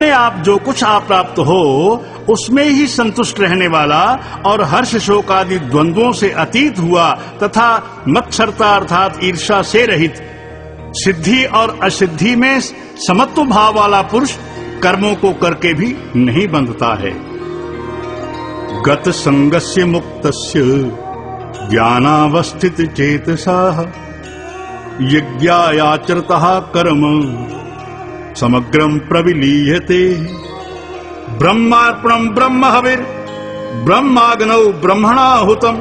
आप जो कुछ आप प्राप्त हो उसमें ही संतुष्ट रहने वाला और हर्ष शोक आदि द्वंद्वों से अतीत हुआ तथा मत्सरता अर्थात ईर्ष्या से रहित सिद्धि और असिद्धि में समत्व भाव वाला पुरुष कर्मों को करके भी नहीं बंधता है। गत संगस्य मुक्तस्य ज्ञानावस्थित चेतसाः यज्ञायाचरतः कर्म समग्रम प्रविलीयते। ब्रह्मार्पणम ब्रह्म हविर् ब्रह्माग्नौ ब्रह्मणाहुतम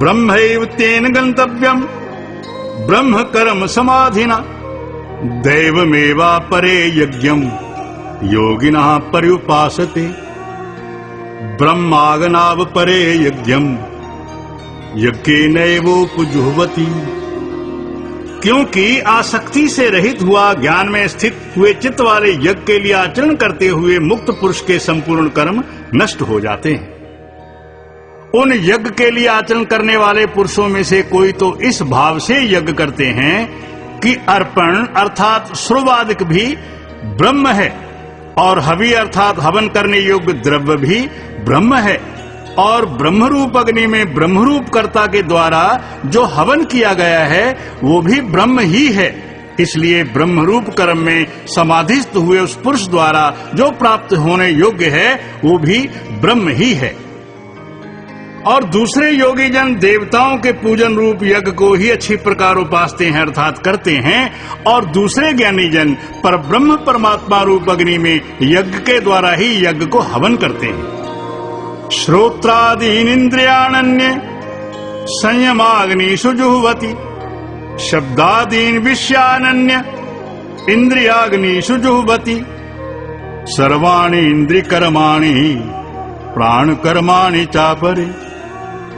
ब्रह्मैव तेन गंतव्यम ब्रह्म कर्म समाधिना दैवमेवापरे यज्ञम योगिनः पर्युपासते ब्रह्माग्नावपरे यज्ञम यज्ञेनैवोपजुह्वति। क्योंकि आसक्ति से रहित हुआ ज्ञान में स्थित हुए चित्त वाले यज्ञ के लिए आचरण करते हुए मुक्त पुरुष के संपूर्ण कर्म नष्ट हो जाते हैं। उन यज्ञ के लिए आचरण करने वाले पुरुषों में से कोई तो इस भाव से यज्ञ करते हैं कि अर्पण अर्थात श्रुवादिक भी ब्रह्म है और हवि अर्थात हवन करने योग्य द्रव्य भी ब्रह्म है और ब्रह्मरूप अग्नि में ब्रह्मरूप कर्ता के द्वारा जो हवन किया गया है वो भी ब्रह्म ही है। इसलिए ब्रह्मरूप कर्म में समाधिस्थ हुए उस पुरुष द्वारा जो प्राप्त होने योग्य है वो भी ब्रह्म ही है। और दूसरे योगी जन देवताओं के पूजन रूप यज्ञ को ही अच्छी प्रकार उपासते हैं अर्थात करते हैं और दूसरे ज्ञानी जन पर ब्रह्म परमात्मा रूप अग्नि में यज्ञ के द्वारा ही यज्ञ को हवन करते हैं। श्रोत्रादीन इंद्रियाण्य संयमाग्निषु जुह्वति शब्दादीन विषयान्य इंद्रियाग्निषु जुह्वति सर्वाणि इंद्रिय कर्माणि प्राण कर्माणि चापरे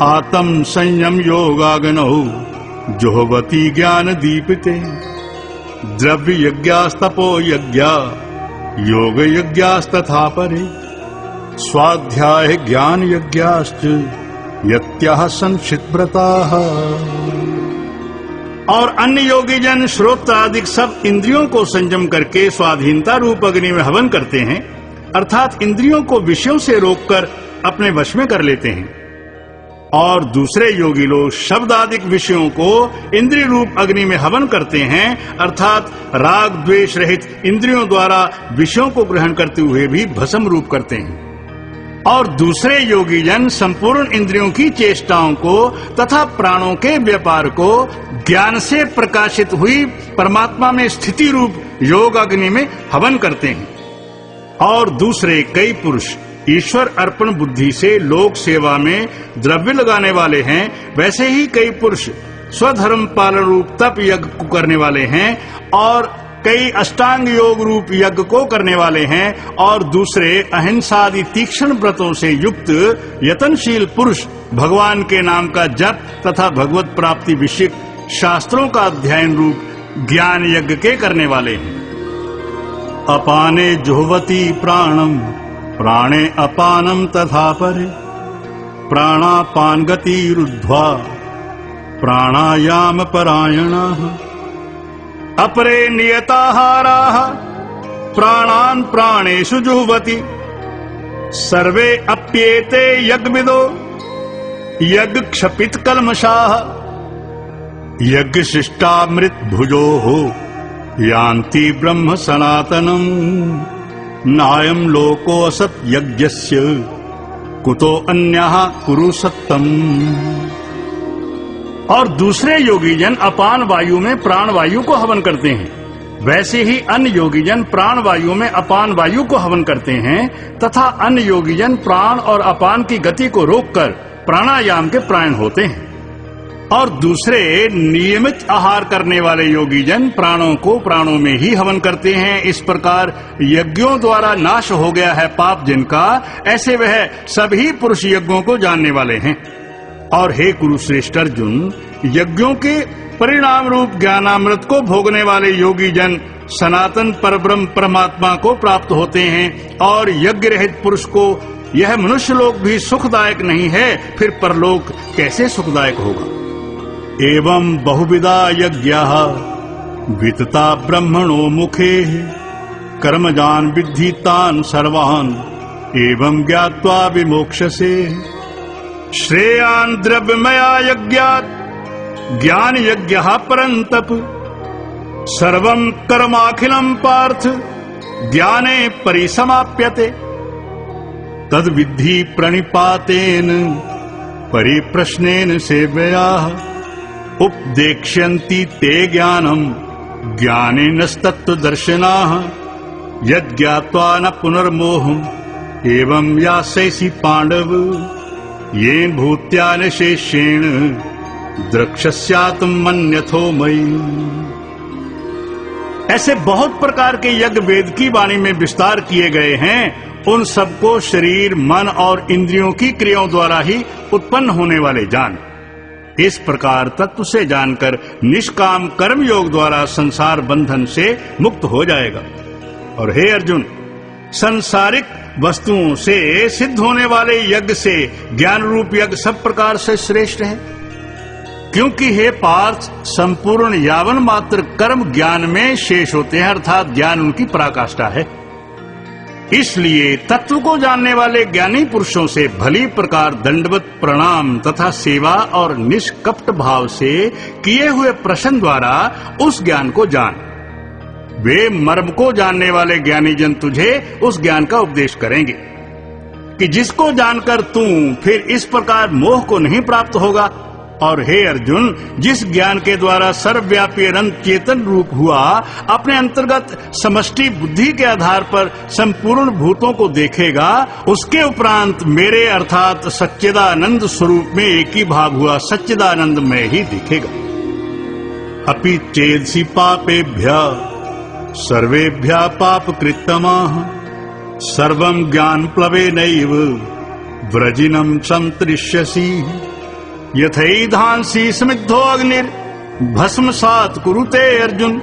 आत्म संयम योगाग्नौ जुह्वति ज्ञान दीपिते द्रव्य यज्ञास्तपो यज्ञा योग यज्ञास्तथा परे स्वाध्याय ज्ञान यज्ञाश्च यत्याः संक्षिप्तव्रताः। और अन्य योगी जन श्रोत्रादिक सब इंद्रियों को संयम करके स्वाधीनता रूप अग्नि में हवन करते हैं अर्थात इंद्रियों को विषयों से रोककर अपने वश में कर लेते हैं। और दूसरे योगी लोग शब्द आदिक विषयों को इंद्रिय रूप अग्नि में हवन करते हैं अर्थात राग द्वेष रहित इंद्रियों द्वारा विषयों को ग्रहण करते हुए भी भस्म रूप करते हैं। और दूसरे योगी जन संपूर्ण इंद्रियों की चेष्टाओं को तथा प्राणों के व्यापार को ज्ञान से प्रकाशित हुई परमात्मा में स्थिति रूप योग अग्नि में हवन करते हैं। और दूसरे कई पुरुष ईश्वर अर्पण बुद्धि से लोक सेवा में द्रव्य लगाने वाले हैं, वैसे ही कई पुरुष स्वधर्म पालन रूप तप यज्ञ को करने वाले हैं और कई अष्टांग योग रूप यज्ञ को करने वाले हैं और दूसरे अहिंसादि तीक्ष्ण व्रतों से युक्त यतनशील पुरुष भगवान के नाम का जप तथा भगवत प्राप्ति विषयक शास्त्रों का अध्ययन रूप ज्ञान यज्ञ के करने वाले हैं। अपाने जुह्वति प्राणम प्राणे अपानम तथा परे प्राणापान गतिरुद्ध्वा प्राणायाम परायणाः अपरे नियताहाराः प्राणान् प्राणेषु जुह्वति सर्वे अप्येते यज्ञविदो यज्ञ क्षपित कल्मषाः यज्ञ शिष्टामृत भुजोः यान्ति ब्रह्म सनातनम् नायं लोको असत् यज्ञस्य कुतो अन्यः कुरु सत्तम्। और दूसरे योगी जन अपान वायु में प्राण वायु को हवन करते हैं, वैसे ही अन्य योगी जन प्राण वायु में अपान वायु को हवन करते हैं तथा अन्य योगी जन प्राण और अपान की गति को रोककर प्राणायाम के प्राण होते हैं। और दूसरे नियमित आहार करने वाले योगी जन प्राणों को प्राणों में ही हवन करते हैं। इस प्रकार यज्ञों द्वारा नाश हो गया है पाप जिनका, ऐसे वह सभी पुरुष यज्ञों को जानने वाले हैं। और हे कुरुश्रेष्ठ अर्जुन, यज्ञों के परिणाम रूप ज्ञानामृत को भोगने वाले योगी जन सनातन परब्रह्म परमात्मा को प्राप्त होते हैं और यज्ञ रहित पुरुष को यह मनुष्य लोक भी सुखदायक नहीं है, फिर परलोक कैसे सुखदायक होगा। एवं बहुविधा यज्ञाः वितता ब्रह्मणो मुखे कर्मजान विद्धि तान सर्वान् एवं ज्ञात्वा विमोक्षसे। श्रेयान् द्रव्यमया यज्ञात् ज्ञान यज्ञः परन्तप सर्वं कर्माखिलं पार्थ ज्ञाने परिसमाप्यते। तद विद्धि प्रणिपातेन परिप्रश्नेन सेवया उपदेक्ष्यन्ति ते ज्ञानम् ज्ञानेनस्तत्त्वदर्शिनः यज्ञात्वा न पुनर्मोहम् एवं यास्यसि पांडव येन भूत्यान शेषेण द्रक्ष्यस्यात्म मन्यथो मयि। ऐसे बहुत प्रकार के यज्ञ वेद की वाणी में विस्तार किए गए हैं। उन सबको शरीर, मन और इंद्रियों की क्रियाओं द्वारा ही उत्पन्न होने वाले जान। इस प्रकार तत्व से जानकर निष्काम कर्म योग द्वारा संसार बंधन से मुक्त हो जाएगा। और हे अर्जुन, सांसारिक वस्तुओं से सिद्ध होने वाले यज्ञ से ज्ञान रूप यज्ञ सब प्रकार से श्रेष्ठ है। क्योंकि हे पार्थ, संपूर्ण यावन मात्र कर्म ज्ञान में शेष होते हैं, अर्थात ज्ञान उनकी पराकाष्ठा है। इसलिए तत्व को जानने वाले ज्ञानी पुरुषों से भली प्रकार दंडवत प्रणाम तथा सेवा और निष्कपट भाव से किए हुए प्रश्न द्वारा उस ज्ञान को जान। वे मर्म को जानने वाले ज्ञानी जन तुझे उस ज्ञान का उपदेश करेंगे कि जिसको जानकर तू फिर इस प्रकार मोह को नहीं प्राप्त होगा। और हे अर्जुन, जिस ज्ञान के द्वारा सर्वव्यापी अनंत चेतन रूप हुआ अपने अंतर्गत समष्टि बुद्धि के आधार पर संपूर्ण भूतों को देखेगा, उसके उपरांत मेरे अर्थात सच्चिदानंद स्वरूप में एक ही भाव हुआ सच्चिदानंद में ही दिखेगा। अपि चेदसि पापेभ्यः सर्वेभ्यः पापकृत्तमः सर्वं ज्ञानप्लवेनैव व्रजिनं संतरिष्यसि। यथैधांसि समिद्धो अग्निर् भस्मसात् कुरुते अर्जुन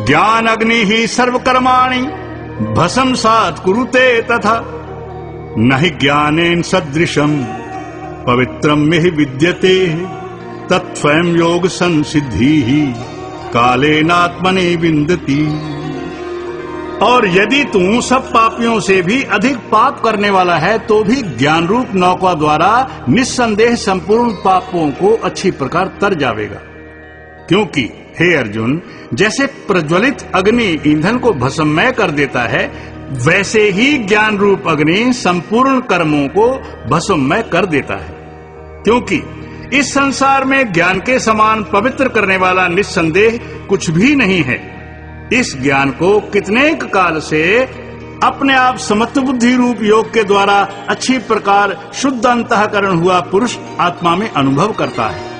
ज्ञान अग्नि ही सर्वकर्माणि भस्मसात् कुरुते तथा न हि ज्ञानेन सदृशं पवित्रं मिहि विद्यते तत्स्वयं योग संसिद्धिः कालेनात्मनि विन्दति। और यदि तू सब पापियों से भी अधिक पाप करने वाला है तो भी ज्ञान रूप नौका द्वारा निस्संदेह संपूर्ण पापों को अच्छी प्रकार तर जावेगा। क्योंकि हे अर्जुन, जैसे प्रज्वलित अग्नि ईंधन को भस्ममय कर देता है, वैसे ही ज्ञान रूप अग्नि संपूर्ण कर्मों को भस्ममय कर देता है। क्योंकि इस संसार में ज्ञान के समान पवित्र करने वाला निस्संदेह कुछ भी नहीं है। इस ज्ञान को कितने काल से अपने आप समत्व बुद्धि रूप योग के द्वारा अच्छी प्रकार शुद्ध अंतःकरण हुआ पुरुष आत्मा में अनुभव करता है।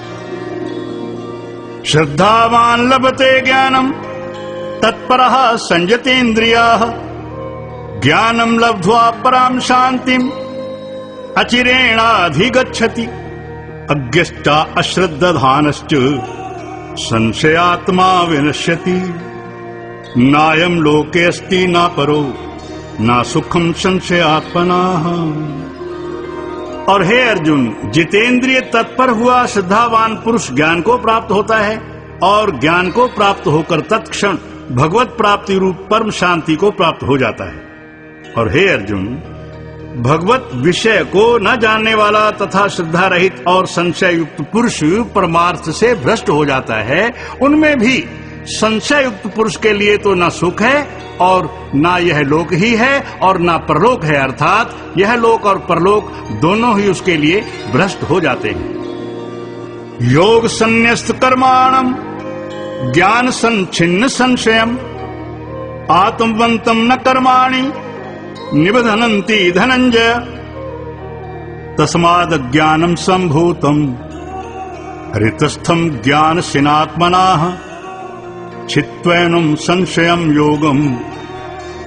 श्रद्धावान लभते ज्ञानम तत्परः संयतेन्द्रियाः ज्ञानम लब्ध्वा पराम शांतिम अचिरेणाधिगच्छति। अज्ञश्चा अश्रद्धधानश्च संशयात्मा विनश्यति। नायं लोके अस्ति न परो न सुखम संशयात्मनः। और हे अर्जुन, जितेंद्रिय तत्पर हुआ श्रद्धावान पुरुष ज्ञान को प्राप्त होता है और ज्ञान को प्राप्त होकर तत्क्षण भगवत प्राप्ति रूप परम शांति को प्राप्त हो जाता है। और हे अर्जुन, भगवत विषय को न जानने वाला तथा श्रद्धा रहित और संशय युक्त पुरुष परमार्थ से भ्रष्ट हो जाता है। उनमें भी संशय युक्त पुरुष के लिए तो न सुख है और न यह लोक ही है और न परलोक है, अर्थात यह लोक और परलोक दोनों ही उसके लिए भ्रष्ट हो जाते हैं। योग संन्यस्त कर्माणम ज्ञान संच्छिन्न संशयम आत्मवंतम न कर्माणि निबधनन्ति धनंजय। तस्माद् ज्ञानम संभूतम हृतस्थम ज्ञान सिनात्मनाः चित्वैनं संशयं योगम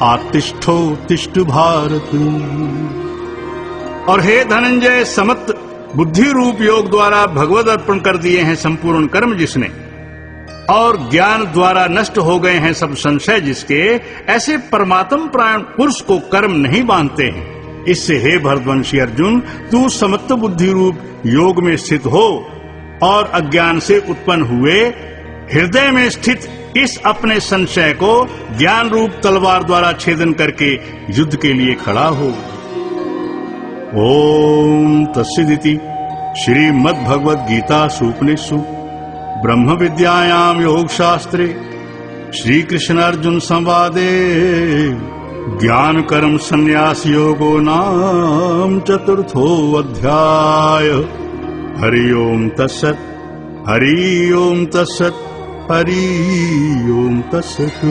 आतिष्ठो तिष्ठ भारत। और हे धनंजय, समत्त बुद्धि रूप योग द्वारा भगवद अर्पण कर दिए हैं संपूर्ण कर्म जिसने, और ज्ञान द्वारा नष्ट हो गए हैं सब संशय जिसके, ऐसे परमात्म प्राण पुरुष को कर्म नहीं बांधते हैं। इससे हे भरतवंशी अर्जुन, तू समत्त बुद्धि रूप योग में स्थित हो और अज्ञान से उत्पन्न हुए हृदय में स्थित इस अपने संशय को ज्ञान रूप तलवार द्वारा छेदन करके युद्ध के लिए खड़ा हो। ओम तस्सदिति श्रीमद् भगवद गीता सूपनिषु ब्रह्म विद्यायाम योग शास्त्रे श्री कृष्ण अर्जुन संवादे ज्ञान कर्म संन्यास योगो नाम चतुर्थो अध्याय। हरि ओम तत्सत्, हरि ओम तत्सत्, हरि ओम तत्सत्।